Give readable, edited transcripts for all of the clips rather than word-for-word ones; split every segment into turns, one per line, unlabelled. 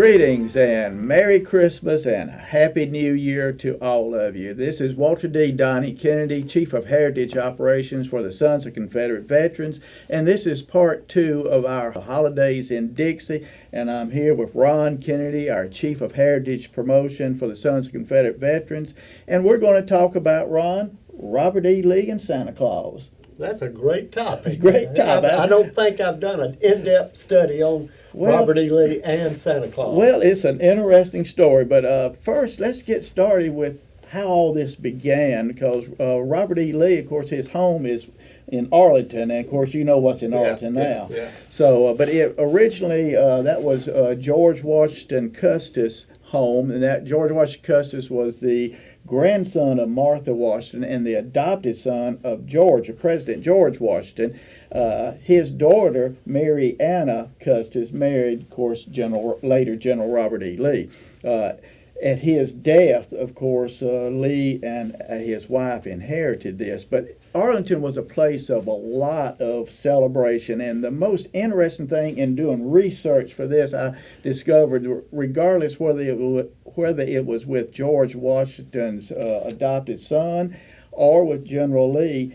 Greetings and Merry Christmas and Happy New Year to all of you. This is Walter D. Donnie Kennedy, Chief of Heritage Operations for the Sons of Confederate Veterans, and this is part 2 of our holidays in Dixie, and I'm here with Ron Kennedy, our Chief of Heritage Promotion for the Sons of Confederate Veterans, and we're going to talk about, Ron, Robert E. Lee and Santa Claus.
That's a great topic.
Great topic.
I don't think I've done an in-depth study on Robert E. Lee and Santa Claus.
Well, it's an interesting story, but first let's get started with how all this began, because Robert E. Lee, of course, his home is in Arlington, and of course you know what's in Arlington now.
Yeah.
So, but it originally that was George Washington Custis' home, and that George Washington Custis was the grandson of Martha Washington and the adopted son of President George Washington. His daughter, Mary Anna Custis, married, of course, later General Robert E. Lee. At his death, of course, Lee and his wife inherited this. But Arlington was a place of a lot of celebration, and the most interesting thing in doing research for this, I discovered, regardless whether it was with George Washington's adopted son or with General Lee,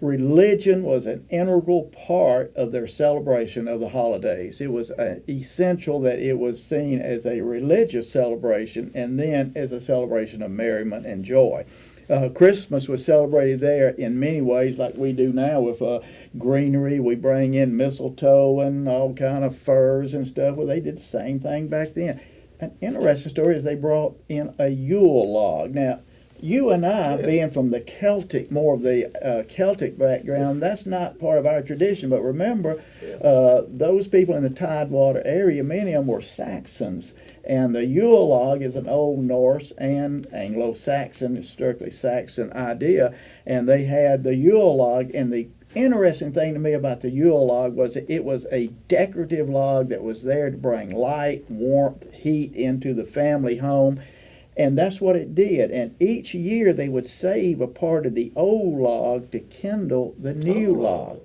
religion was an integral part of their celebration of the holidays. It was essential that it was seen as a religious celebration and then as a celebration of merriment and joy. Christmas was celebrated there in many ways, like we do now with greenery. We bring in mistletoe and all kind of furs and stuff. Well, they did the same thing back then. An interesting story is they brought in a Yule log. Now, you and I, being from the Celtic, more of the Celtic background, that's not part of our tradition. But remember, those people in the Tidewater area, many of them were Saxons. And the Yule log is an Old Norse and Anglo-Saxon, historically Saxon idea. And they had the Yule log, and the interesting thing to me about the Yule log was that it was a decorative log that was there to bring light, warmth, heat into the family home. And that's what it did. And each year they would save a part of the old log to kindle the new log.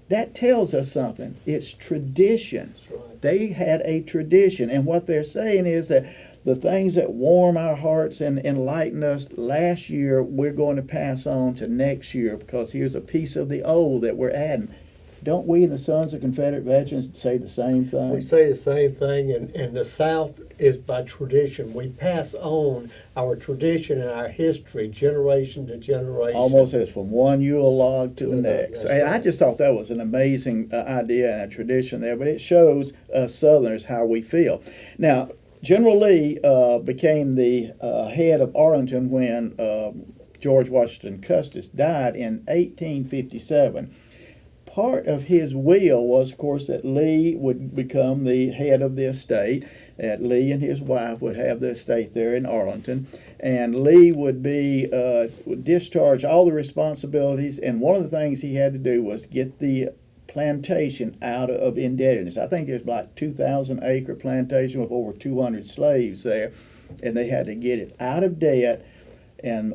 That tells us something. It's tradition.
That's right.
They had a tradition. And what they're saying is that the things that warm our hearts and enlighten us last year, we're going to pass on to next year, because here's a piece of the old that we're adding. Don't we in the Sons of Confederate Veterans say the same thing?
We say the same thing, and the South is by tradition. We pass on our tradition and our history generation to generation.
Almost as from one Yule log to the next. And
right.
I just thought that was an amazing idea and a tradition there, but it shows us Southerners how we feel. Now, General Lee became the head of Arlington when George Washington Custis died in 1857. Part of his will was, of course, that Lee would become the head of the estate, that Lee and his wife would have the estate there in Arlington, and Lee would discharge all the responsibilities, and one of the things he had to do was get the plantation out of indebtedness. I think there's like 2,000-acre plantation with over 200 slaves there, and they had to get it out of debt. And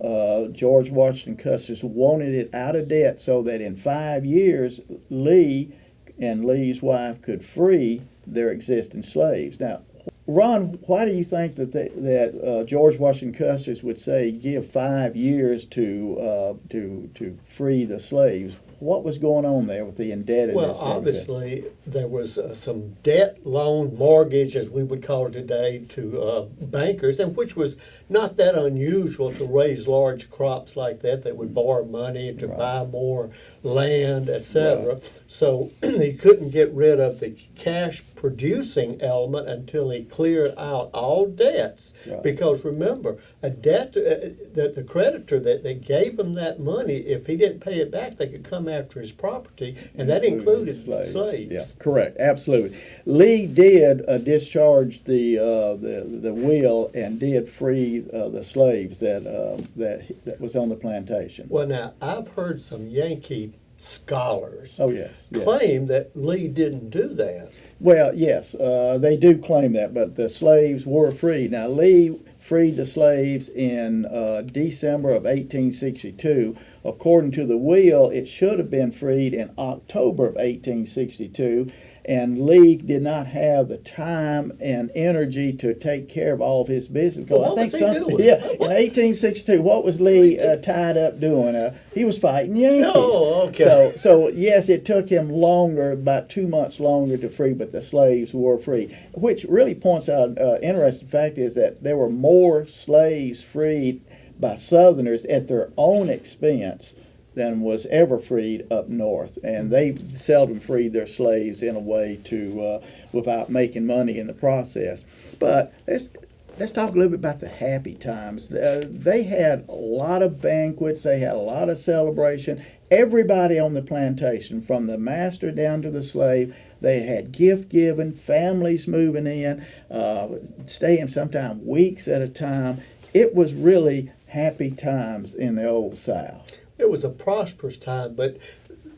George Washington Custis wanted it out of debt so that in 5 years, Lee and Lee's wife could free their existing slaves. Now, Ron, why do you think that George Washington Custis would say give 5 years to free the slaves? What was going on there with the indebtedness?
Well, obviously, there was some debt, loan, mortgage, as we would call it today, to bankers, and which was not that unusual to raise large crops like that. They would borrow money to buy more land, etc. Right. So he couldn't get rid of the cash-producing element until he cleared out all debts. Right. Because remember, a debt that the creditor that gave him that money, if he didn't pay it back, they could come after his property, and that included slaves.
Yeah, correct, absolutely. Lee did discharge the will and did free the slaves that was on the plantation.
Well, now I've heard some Yankee scholars
yes.
claim that Lee didn't do that.
Well, yes, they do claim that, but the slaves were freed. Now, Lee freed the slaves in December of 1862. According to the will, it should have been freed in October of 1862, and Lee did not have the time and energy to take care of all of his business. Because
Well,
I think
what was he doing?
yeah, in 1862, what was Lee tied up doing? He was fighting Yankees.
Oh, okay.
So yes, it took him longer, about 2 months longer to free, but the slaves were free. Which really points out interesting fact is that there were more slaves freed by Southerners at their own expense than was ever freed up north, and they seldom freed their slaves in a way to without making money in the process. But let's talk a little bit about the happy times. They had a lot of banquets. They had a lot of celebration. Everybody on the plantation, from the master down to the slave, they had gift giving, families moving in, staying sometimes weeks at a time. It was really happy times in the old South.
It was a prosperous time, but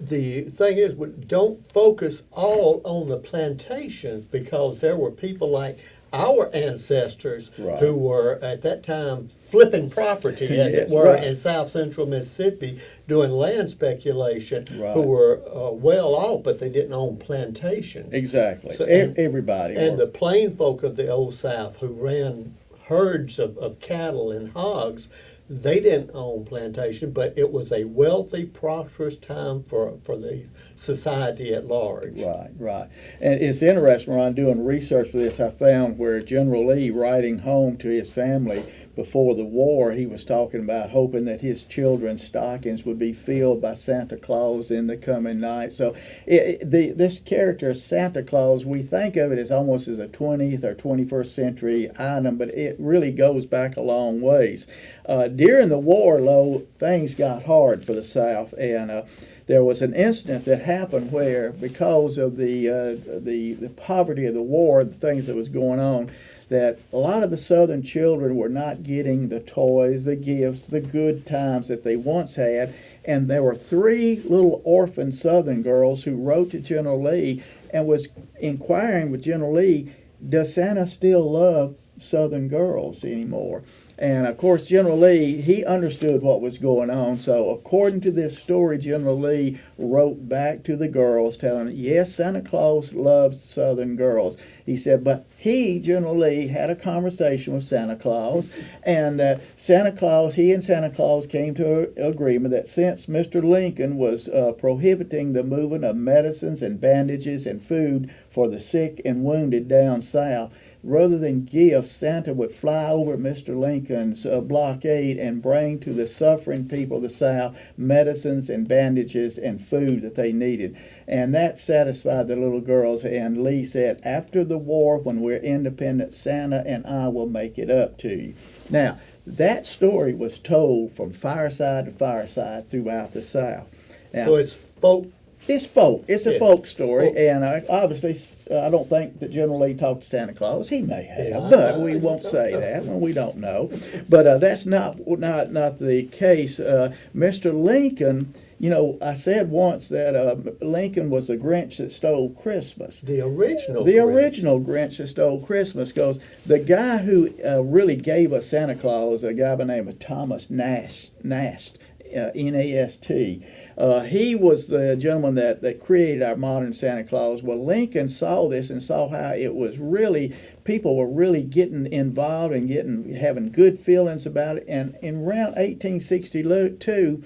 the thing is, don't focus all on the plantations, because there were people like our ancestors
Right.
who were at that time flipping property, as
Yes,
it were,
right.
in South Central Mississippi, doing land speculation,
Right.
who were well off, but they didn't own plantations.
Exactly.
So-
Everybody.
And
were.
the plain folk of the Old South who ran herds of cattle and hogs, they didn't own plantation, but it was a wealthy, prosperous time for the society at large.
Right, right. And it's interesting, when I'm doing research for this, I found where General Lee, writing home to his family before the war, he was talking about hoping that his children's stockings would be filled by Santa Claus in the coming night. So this character, Santa Claus, we think of it as almost as a 20th or 21st century item, but it really goes back a long ways. During the war, though, things got hard for the South, and there was an incident that happened where, because of the poverty of the war, the things that was going on, that a lot of the Southern children were not getting the toys, the gifts, the good times that they once had. And there were 3 little orphan Southern girls who wrote to General Lee and was inquiring with General Lee, does Santa still love Southern girls anymore? And of course, General Lee, he understood what was going on. So according to this story, General Lee wrote back to the girls telling them, yes, Santa Claus loves Southern girls. He said, but he, General Lee, had a conversation with Santa Claus, and he and Santa Claus came to an agreement that since Mr. Lincoln was prohibiting the moving of medicines and bandages and food for the sick and wounded down south, rather than gifts, Santa would fly over Mr. Lincoln's blockade and bring to the suffering people of the South medicines and bandages and food that they needed. And that satisfied the little girls. And Lee said, after the war, when we're independent, Santa and I will make it up to you. Now, that story was told from fireside to fireside throughout the South. Now,
So it's folk.
it's folk. It's a
Yeah.
folk story,
Folk.
and obviously, I don't think that General Lee talked to Santa Claus. He may have,
Yeah,
but we
I
won't
don't
say
know.
that. Well, we don't know. But that's not the case. Mr. Lincoln, I said once that Lincoln was the Grinch that stole Christmas.
The original.
The
Grinch.
original Grinch that stole Christmas, because the guy who really gave us Santa Claus, a guy by the name of Thomas Nast, N-A-S-T. He was the gentleman that created our modern Santa Claus. Well, Lincoln saw this and saw how it was really, people were really getting involved and having good feelings about it. And in around 1862,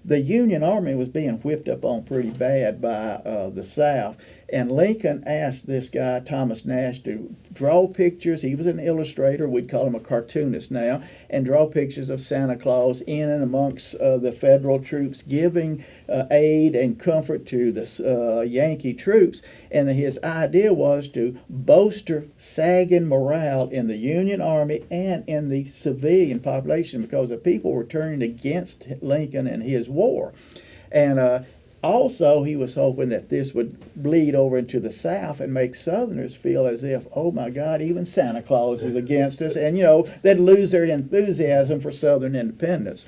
the Union Army was being whipped up on pretty bad by the South. And Lincoln asked this guy, Thomas Nash, to draw pictures. He was an illustrator. We'd call him a cartoonist now. And draw pictures of Santa Claus in and amongst the Federal troops, giving aid and comfort to the Yankee troops. And his idea was to bolster sagging morale in the Union Army and in the civilian population, because the people were turning against Lincoln and his war. And also, he was hoping that this would bleed over into the South and make Southerners feel as if, oh my God, even Santa Claus is against us, and they'd lose their enthusiasm for Southern independence.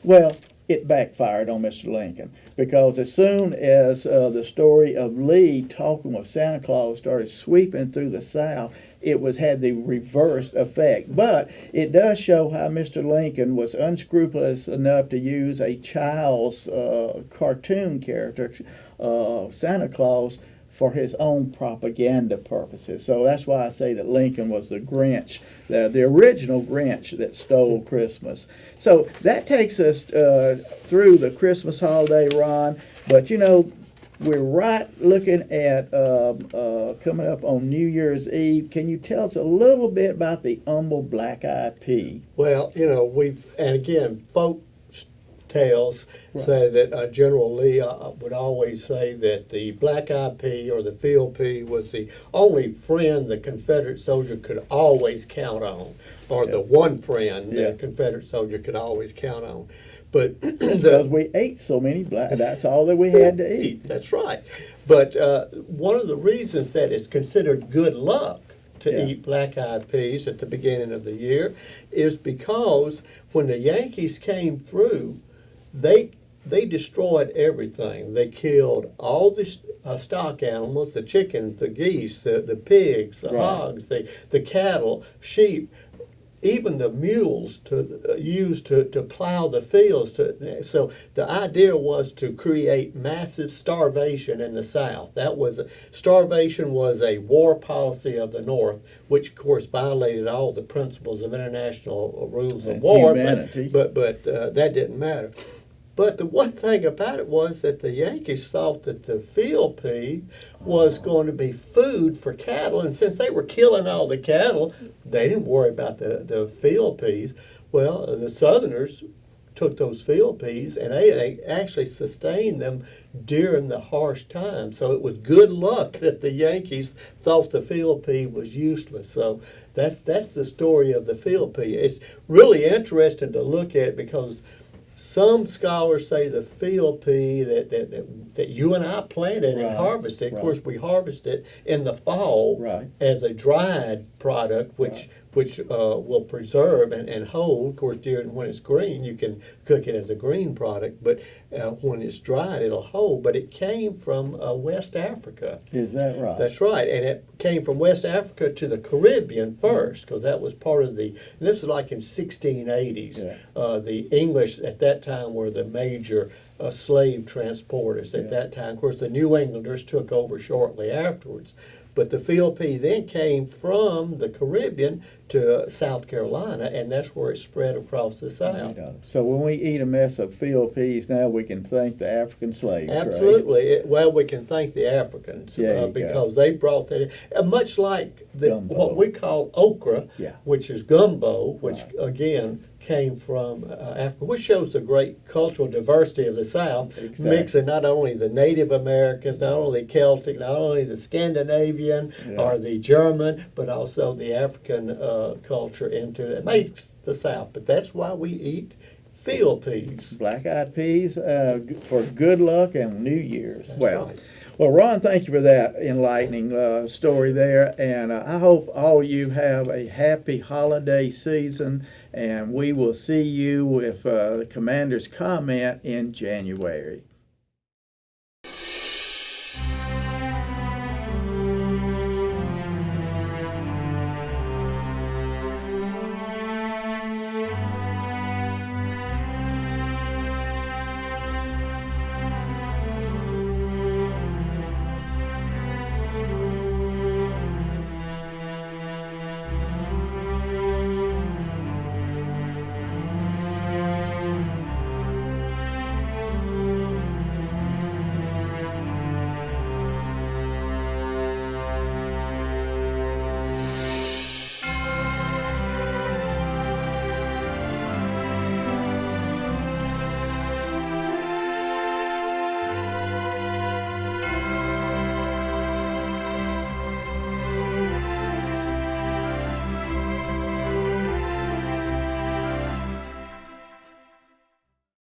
Well, it backfired on Mr. Lincoln, because as soon as the story of Lee talking with Santa Claus started sweeping through the South, it had the reverse effect. But it does show how Mr. Lincoln was unscrupulous enough to use a child's cartoon character, Santa Claus, for his own propaganda purposes. So that's why I say that Lincoln was the Grinch, the original Grinch that stole Christmas. So that takes us through the Christmas holiday, Ron. But you know, we're right looking at coming up on New Year's Eve. Can you tell us a little bit about the humble black-eyed pea?
Well, you know, and again, folk tales say that General Lee would always say that the black-eyed pea or the field pea was the only friend the Confederate soldier could always count on, or the one friend the Confederate soldier could always count on. But
because we ate so many that's all that we had to eat.
That's right. But one of the reasons that it's considered good luck to eat black-eyed peas at the beginning of the year is because when the Yankees came through, they destroyed everything. They killed all the stock animals, the chickens, the geese, the pigs, the hogs, the cattle, sheep, even the mules used to plow the fields. So the idea was to create massive starvation in the South. Starvation was a war policy of the North, which of course violated all the principles of international rules of war.
Humanity.
But that didn't matter. But the one thing about it was that the Yankees thought that the field pea was going to be food for cattle, and since they were killing all the cattle, they didn't worry about the field peas. Well, the Southerners took those field peas and they actually sustained them during the harsh times. So it was good luck that the Yankees thought the field pea was useless. So that's the story of the field pea. It's really interesting to look at because some scholars say the field pea that you and I planted and harvested. Of course, we harvest it in the fall as a dried product, which will preserve and hold. Of course, when it's green, you can cook it as a green product, but when it's dried, it'll hold. But it came from West Africa.
Is that right?
That's right, and it came from West Africa to the Caribbean first, because that was part of and this is like in 1680s. The English at that time were the major slave transporters at that time. Of course, the New Englanders took over shortly afterwards. But the field pea then came from the Caribbean to South Carolina, and that's where it spread across the South.
So when we eat a mess of field peas now, we can thank the African slaves.
Absolutely. Well, we can thank the Africans because they brought that in. Much like what we call okra, which is gumbo, which again came from Africa, which shows the great cultural diversity of the South, mixing not only the Native Americans, not only Celtic, not only the Scandinavian or the German, but also the African culture into it. It makes the South, but that's why we eat field peas.
Black-eyed peas for good luck and New Year's.
That's
well,
right.
Well, Ron, thank you for that enlightening story there, and I hope all you have a happy holiday season, and we will see you with the Commander's Comment in January.